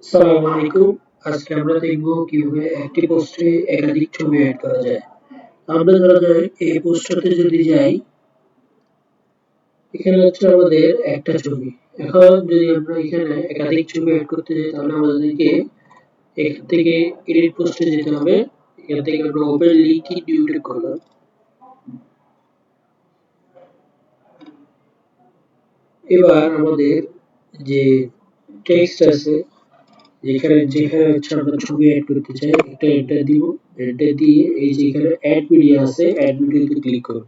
আসসালামু আলাইকুম। আজকে আমরা দেখব কিভাবে একটি পোস্টে একাধিক ছবি এড করা যায়। আমরা ধরা যাক এই পোস্টটাতে যদি যাই, এখানে হচ্ছে আমাদের একটা ছবি। এখন যদি আমরা এখানে একাধিক ছবি এড করতে যাই তাহলে আমাদেরকে এখান থেকে এডিট পোস্টে যেতে হবে। এখান থেকে আমরা open link in new click করলাম। এবার আমাদের যে টেক্সট আছে যেখানে যেখানে হচ্ছে আমরা ছবি অ্যাড করতে চাই একটা এন্টার দিব। এন্টার দিয়ে এই যে এখানে অ্যাড মিডিয়া আছে অ্যাড মিডিয়াতে ক্লিক করব।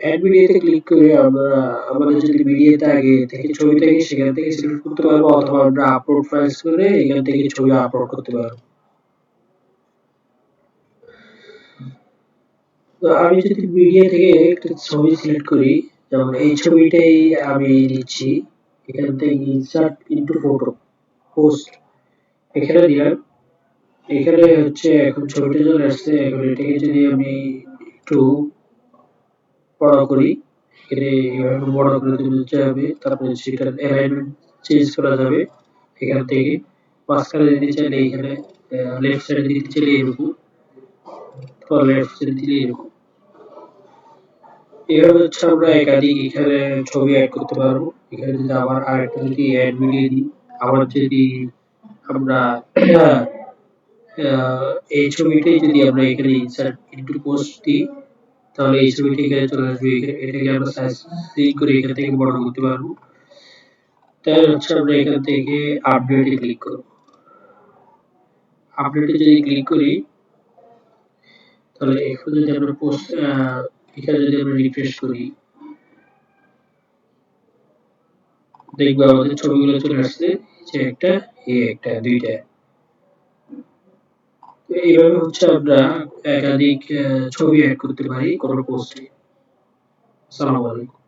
অ্যাড মিডিয়াতে ক্লিক করে আমরা আমাদের যদি মিডিয়াতে আগে থেকে ছবি থাকে সেখান থেকে সিলেক্ট করতে পারবো, অথবা আমরা আপলোড ফাইলস করে এখান থেকে ছবি আপলোড করতে পারবো। তো আমি যদি মিডিয়া থেকে একটা ছবি সিলেক্ট করি, যেমন এই ছবিটাই আমি দিচ্ছি, এখান থেকে ইনসার্ট ইনটু ফটো পোস্ট এখানে দিলাম। এখানে হচ্ছে এখন ছবিটা চলে আসছে। এখন এটাকে যদি আমি একটু বড় করি, এখানে এভাবে বড় করে দিতে হবে। তারপরে সেটার অ্যালাইনমেন্ট চেঞ্জ করা যাবে এখান থেকে। মাঝখানে দিতে চাইলে এখানে লেফট সাইডে দিতে চাইলে এরকম, অথবা লেফট সাইডে দিলে এরকম। এভাবে হচ্ছে আমরা একাধিক এখানে ছবি অ্যাড করতে পারবো। এখানে যদি আবার আরেকটা যদি অ্যাড মিলিয়ে দিই, আবার যদি আমরা এই ছবিটাই যদি আমরা এখানে ইনসার্ট ইনটু পোস্ট দিই তাহলে এই ছবিটি এখানে চলে আসবে। এটাকে আমরা সাইজ করে এখান থেকে বড় করতে পারবো। তাই হচ্ছে আমরা এখান থেকে আপডেটে ক্লিক করব। আপডেটে যদি ক্লিক করি তাহলে এখন যদি আমরা পোস্ট এখানে যদি আমরা রিফ্রেশ করি, দেখবো আমাদের ছবিগুলো চলে আসছে, যে একটা একটা দুইটা। এইভাবে হচ্ছে আমরা একাধিক ছবি অ্যাড করতে পারি কোনো পোস্টে। আসসালামু আলাইকুম।